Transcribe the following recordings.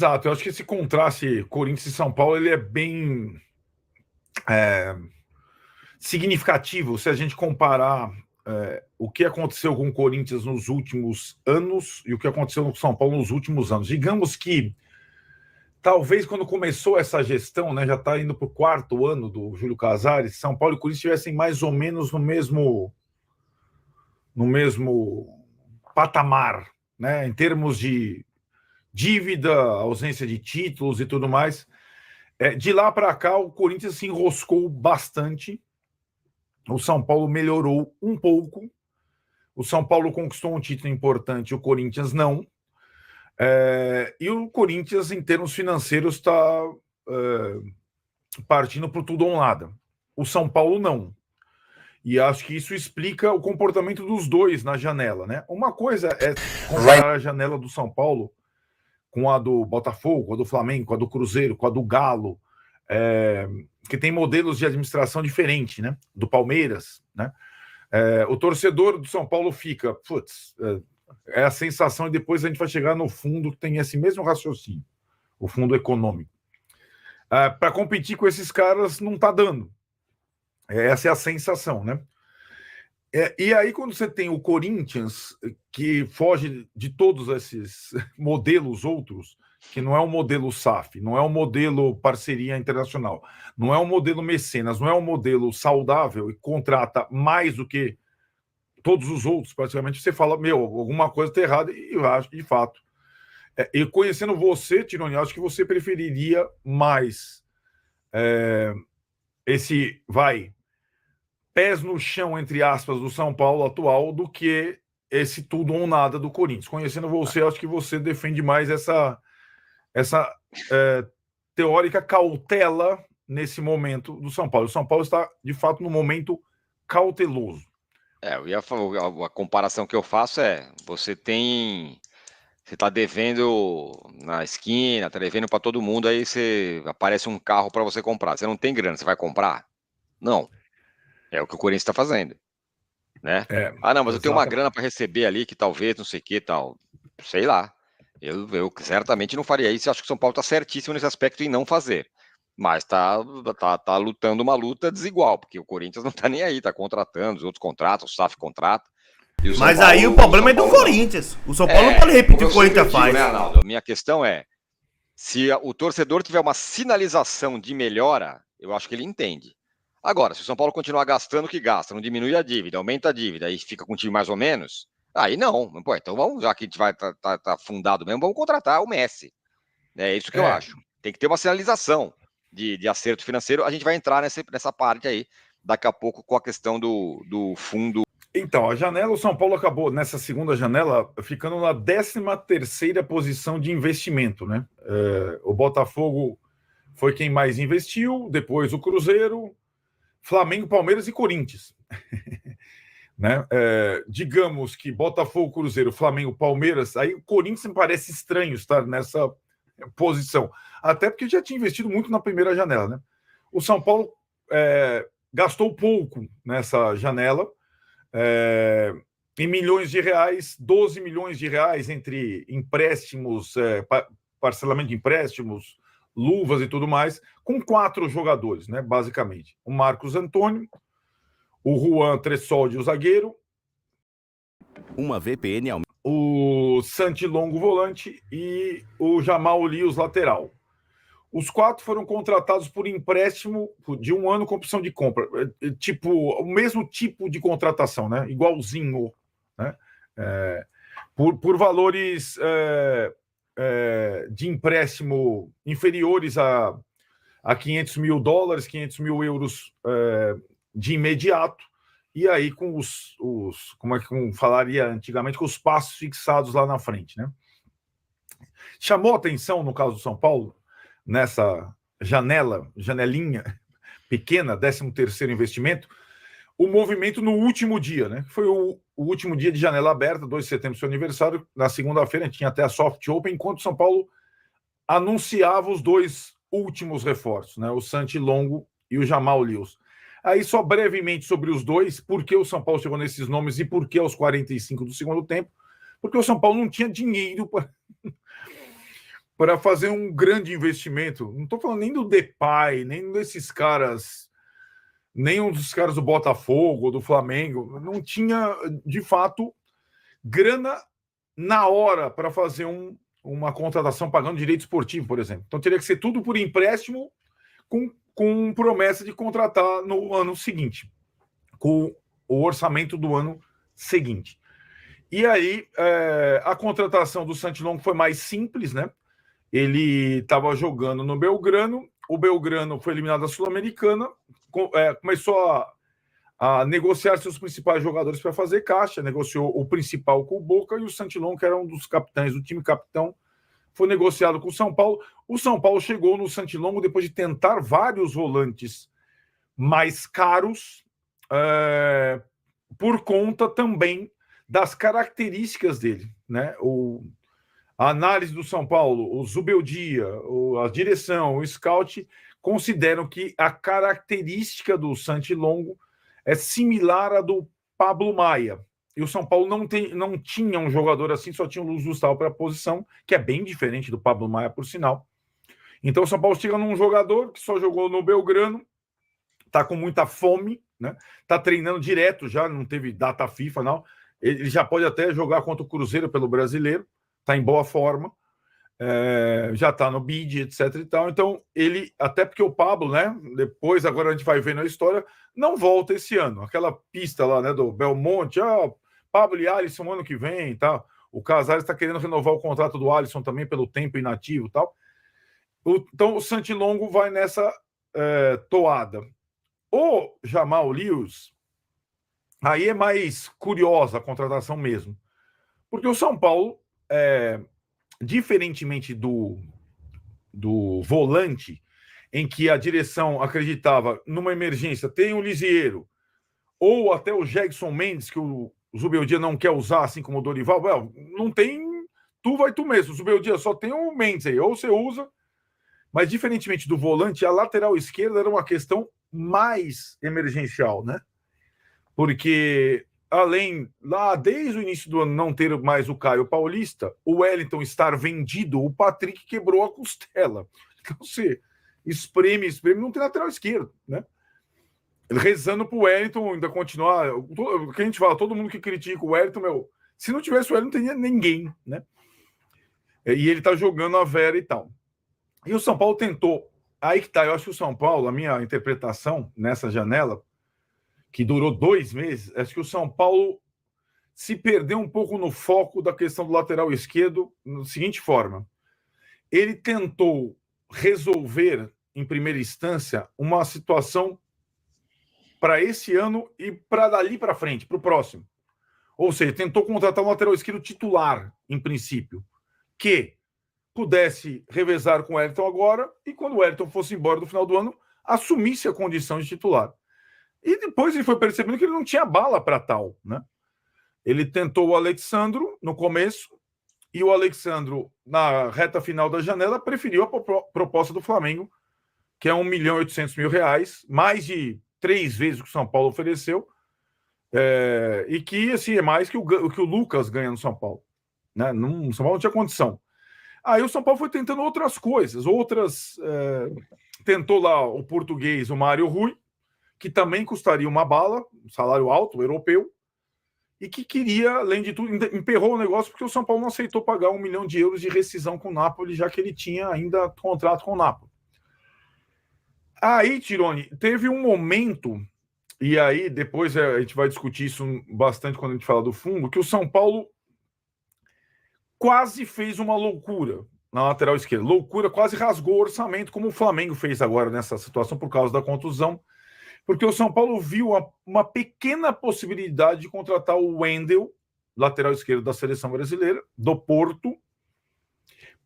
Exato, eu acho que esse contraste Corinthians e São Paulo ele é bem significativo se a gente comparar o que aconteceu com o Corinthians nos últimos anos e o que aconteceu com o São Paulo nos últimos anos. Digamos que talvez quando começou essa gestão, né, já está indo para o 4º ano do Júlio Casares, São Paulo e Corinthians estivessem mais ou menos no mesmo patamar, né, em termos de dívida, ausência de títulos e tudo mais. De lá para cá, o Corinthians se enroscou bastante. O São Paulo melhorou um pouco. O São Paulo conquistou um título importante, o Corinthians não. E o Corinthians, em termos financeiros, está partindo para o tudo ou nada. O São Paulo não. E acho que isso explica o comportamento dos dois na janela, né? Uma coisa é comparar a janela do São Paulo com a do Botafogo, com a do Flamengo, com a do Cruzeiro, com a do Galo, que tem modelos de administração diferentes, né? Do Palmeiras, né? O torcedor do São Paulo fica, é a sensação, e depois a gente vai chegar no fundo que tem esse mesmo raciocínio, o fundo econômico. Para competir com esses caras não está dando. Essa é a sensação, né? E aí, quando você tem o Corinthians, que foge de todos esses modelos outros, que não é um modelo SAF, não é um modelo parceria internacional, não é um modelo mecenas, não é um modelo saudável e contrata mais do que todos os outros, praticamente, você fala, alguma coisa está errada, e eu acho que, de fato. E conhecendo você, Tironi, acho que você preferiria mais pés no chão, entre aspas, do São Paulo atual do que esse tudo ou nada do Corinthians. Conhecendo você, acho que você defende mais essa teórica cautela nesse momento do São Paulo. O São Paulo está, de fato, num momento cauteloso. Eu ia falar, a comparação que eu faço você está devendo na esquina, está devendo para todo mundo, aí aparece um carro para você comprar. Você não tem grana, você vai comprar? Não. É o que o Corinthians está fazendo, né? Não, mas eu tenho uma grana para receber ali, que talvez, não sei o que, tal. Sei lá. Eu certamente não faria isso. Acho que o São Paulo está certíssimo nesse aspecto em não fazer. Mas tá lutando uma luta desigual, porque o Corinthians não está nem aí, está contratando, os outros contratam, o SAF contrata. Mas Paulo, aí o problema é do Corinthians. O São Paulo não pode repetir o que o Corinthians faz. Né, Arnaldo? A minha questão se o torcedor tiver uma sinalização de melhora, eu acho que ele entende. Agora, se o São Paulo continuar gastando o que gasta, não diminui a dívida, aumenta a dívida e fica com um time mais ou menos, aí não. Pô, então vamos, já que a gente vai tá fundado mesmo, vamos contratar o Messi. É isso que eu acho. Tem que ter uma sinalização de acerto financeiro. A gente vai entrar nessa parte aí, daqui a pouco, com a questão do fundo. Então, a janela, o São Paulo acabou, nessa segunda janela, ficando na 13ª posição de investimento, né? O Botafogo foi quem mais investiu, depois o Cruzeiro, Flamengo, Palmeiras e Corinthians. Né? Digamos que Botafogo, Cruzeiro, Flamengo, Palmeiras, aí o Corinthians me parece estranho estar nessa posição, até porque já tinha investido muito na primeira janela, né? O São Paulo gastou pouco nessa janela, em milhões de reais, 12 milhões de reais entre empréstimos, parcelamento de empréstimos, luvas e tudo mais, com 4 jogadores, né, basicamente. O Marcos Antônio, o Juan Tressoldi, o zagueiro, uma VPN ao... o Santi Longo, volante, e o Jamal Lios, lateral. Os 4 foram contratados por empréstimo de 1 ano com opção de compra. Tipo, o mesmo tipo de contratação, né? Igualzinho. Né? Por valores de empréstimo inferiores a $500 mil, 500 mil euros de imediato. E aí com como é que falaria antigamente, com os passos fixados lá na frente. Né? Chamou atenção, no caso do São Paulo, nessa janelinha pequena, 13º investimento, o movimento no último dia, né? Foi o último dia de janela aberta, 2 de setembro, seu aniversário. Na segunda-feira, a gente tinha até a Soft Open, enquanto o São Paulo anunciava os 2 últimos reforços, né? O Santi Longo e o Jamal Lios. Aí, só brevemente sobre os 2, por que o São Paulo chegou nesses nomes e por que aos 45 do segundo tempo? Porque o São Paulo não tinha dinheiro para fazer um grande investimento. Não estou falando nem do Depay, nem desses caras, nem um dos caras do Botafogo, do Flamengo. Não tinha, de fato, grana na hora para fazer uma contratação pagando direito esportivo, por exemplo. Então teria que ser tudo por empréstimo com promessa de contratar no ano seguinte, com o orçamento do ano seguinte. E aí a contratação do Santilongo foi mais simples, né? Ele estava jogando no Belgrano, o Belgrano foi eliminado da Sul-Americana, começou a negociar seus principais jogadores para fazer caixa, negociou o principal com o Boca e o Santilongo, que era um dos capitães do time capitão, foi negociado com o São Paulo. O São Paulo chegou no Santilongo depois de tentar vários volantes mais caros, por conta também das características dele, né? A análise do São Paulo, o Zubeldia, a direção, o scout consideram que a característica do Santilongo é similar à do Pablo Maia. E o São Paulo não tinha um jogador assim, só tinha o Luz Gustavo para a posição, que é bem diferente do Pablo Maia, por sinal. Então o São Paulo chega num jogador que só jogou no Belgrano, está com muita fome, né? Está treinando direto já, não teve data FIFA, não. Ele já pode até jogar contra o Cruzeiro pelo Brasileiro, está em boa forma, já está no bid, etc e tal. Então, ele, até porque o Pablo, né, depois, agora a gente vai vendo a história, não volta esse ano. Aquela pista lá, né, do Belmonte, Pablo e Alisson ano que vem, tá? O Casares está querendo renovar o contrato do Alisson também pelo tempo inativo e tal. Então, o Santilongo vai nessa toada. O Jamal Lewis, aí é mais curiosa a contratação mesmo, porque o São Paulo, diferentemente do volante, em que a direção acreditava numa emergência, tem o Lisieiro, ou até o Jackson Mendes, que o Zubeldia não quer usar, assim como o Dorival, não tem, tu vai tu mesmo, o Zubeldia só tem o Mendes aí, ou você usa, mas diferentemente do volante, a lateral esquerda era uma questão mais emergencial, né? Porque além, lá desde o início do ano, não ter mais o Caio Paulista, o Wellington estar vendido, o Patrick quebrou a costela. Então, você espreme, não tem lateral esquerdo, né? Rezando pro Wellington ainda continuar. O que a gente fala, todo mundo que critica o Wellington, se não tivesse o Wellington, não teria ninguém, né? E ele tá jogando a Vera e tal. E o São Paulo tentou. Aí que tá, eu acho que o São Paulo, a minha interpretação nessa janela, que durou 2 meses, acho que o São Paulo se perdeu um pouco no foco da questão do lateral esquerdo, da seguinte forma. Ele tentou resolver, em primeira instância, uma situação para esse ano e para dali para frente, para o próximo. Ou seja, tentou contratar um lateral esquerdo titular, em princípio, que pudesse revezar com o Wellington agora e, quando o Wellington fosse embora no final do ano, assumisse a condição de titular. E depois ele foi percebendo que ele não tinha bala para tal, né? Ele tentou o Alexandro no começo e o Alexandro, na reta final da janela, preferiu a proposta do Flamengo, que é R$1.800.000, mais de 3 vezes o que o São Paulo ofereceu, e que assim, é mais que o Lucas ganha no São Paulo, né? O São Paulo não tinha condição. Aí o São Paulo foi tentando outras coisas, tentou lá o português, o Mário Rui, que também custaria uma bala, um salário alto, europeu, e que queria, além de tudo, emperrou o negócio porque o São Paulo não aceitou pagar €1 milhão de rescisão com o Napoli, já que ele tinha ainda contrato com o Napoli. Aí, Tironi, teve um momento, e aí depois a gente vai discutir isso bastante quando a gente fala do fundo, que o São Paulo quase fez uma loucura na lateral esquerda. Loucura, quase rasgou o orçamento, como o Flamengo fez agora nessa situação por causa da contusão, porque o São Paulo viu uma pequena possibilidade de contratar o Wendel, lateral esquerdo da seleção brasileira, do Porto,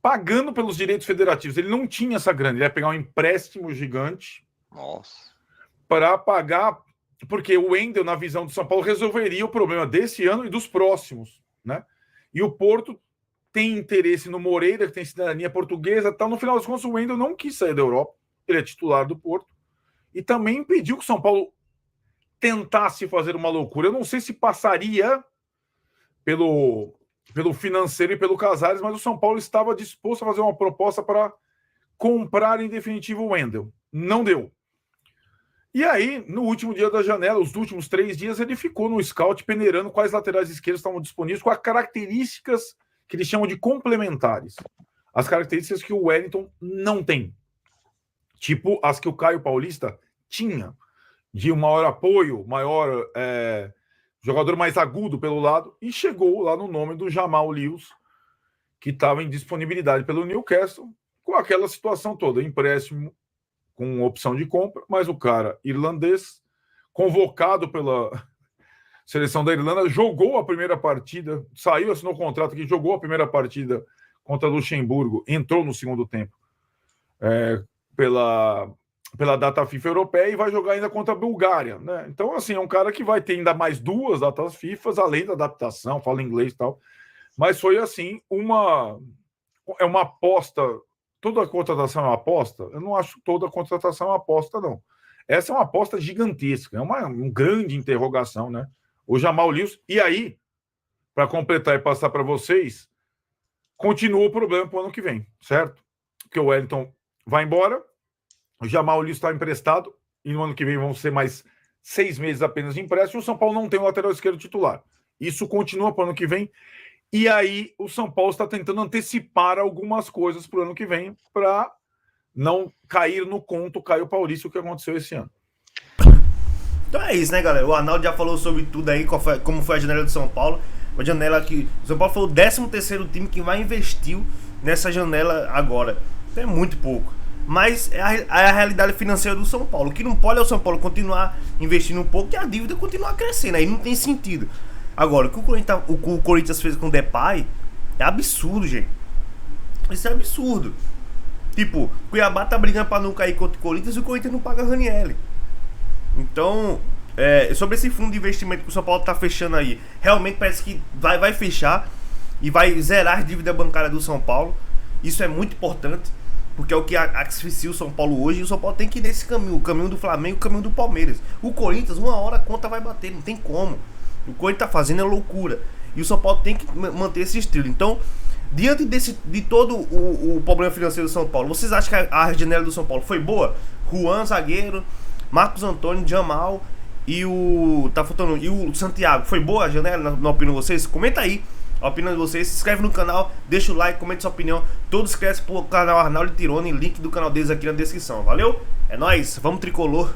pagando pelos direitos federativos. Ele não tinha essa grana, ele ia pegar um empréstimo gigante para pagar, porque o Wendel, na visão do São Paulo, resolveria o problema desse ano e dos próximos, né? E o Porto tem interesse no Moreira, que tem cidadania portuguesa, tal. No final das contas, o Wendel não quis sair da Europa, ele é titular do Porto, e também impediu que o São Paulo tentasse fazer uma loucura. Eu não sei se passaria pelo pelo financeiro e pelo Casares, mas o São Paulo estava disposto a fazer uma proposta para comprar em definitivo o Wendel. Não deu. E aí, no último dia da janela, os últimos 3 dias, ele ficou no scout peneirando quais laterais esquerdos estavam disponíveis, com as características que eles chamam de complementares. As características que o Wellington não tem. Tipo as que o Caio Paulista tinha. De um maior apoio, maior jogador mais agudo pelo lado, e chegou lá no nome do Jamal Lewis, que estava em disponibilidade pelo Newcastle, com aquela situação toda, empréstimo com opção de compra, mas o cara irlandês, convocado pela seleção da Irlanda, jogou a primeira partida, saiu, assinou o contrato aqui, jogou a primeira partida contra Luxemburgo, entrou no segundo tempo pela data FIFA europeia e vai jogar ainda contra a Bulgária, né? Então, assim, é um cara que vai ter ainda mais 2 datas FIFA, além da adaptação, fala inglês e tal, mas foi, assim, uma aposta. Toda contratação é uma aposta? Eu não acho toda contratação uma aposta, não. Essa é uma aposta gigantesca, é uma grande interrogação, né? O Jamal Lewis. E aí, para completar e passar para vocês, continua o problema para o ano que vem, certo? Porque o Wellington vai embora, o Jamal Lewis está emprestado, e no ano que vem vão ser mais 6 meses apenas de empréstimo, e o São Paulo não tem o lateral esquerdo titular. Isso continua para o ano que vem. E aí o São Paulo está tentando antecipar algumas coisas para o ano que vem para não cair no conto Caio Paulista, o que aconteceu esse ano. Então é isso, né, galera? O Arnaldo já falou sobre tudo aí, como foi a janela do São Paulo. Uma janela que o São Paulo foi o 13º time que mais investiu nessa janela agora. Então é muito pouco. Mas é a realidade financeira do São Paulo. O que não pode é o São Paulo continuar investindo um pouco e a dívida continuar crescendo. Aí não tem sentido. Agora, o que o Corinthians fez com o Depay é absurdo, gente. Isso é absurdo. Tipo, Cuiabá tá brigando pra não cair contra o Corinthians e o Corinthians não paga Ranieri. Então, sobre esse fundo de investimento que o São Paulo tá fechando aí, realmente parece que vai fechar e vai zerar a dívida bancária do São Paulo. Isso é muito importante, porque é o que asfixia o São Paulo hoje. E o São Paulo tem que ir nesse caminho, o caminho do Flamengo, o caminho do Palmeiras. O Corinthians, uma hora a conta vai bater, não tem como. O que ele tá fazendo é loucura. E o São Paulo tem que manter esse estilo. Então, diante de todo o problema financeiro do São Paulo, vocês acham que a janela do São Paulo foi boa? Juan, zagueiro, Marcos Antônio, Jamal e o Santiago. Foi boa a janela, na opinião de vocês? Comenta aí a opinião de vocês. Se inscreve no canal, deixa o like, comenta sua opinião. Todos crescem pro canal Arnaldo Tironi, link do canal deles aqui na descrição. Valeu? É nóis, vamos tricolor!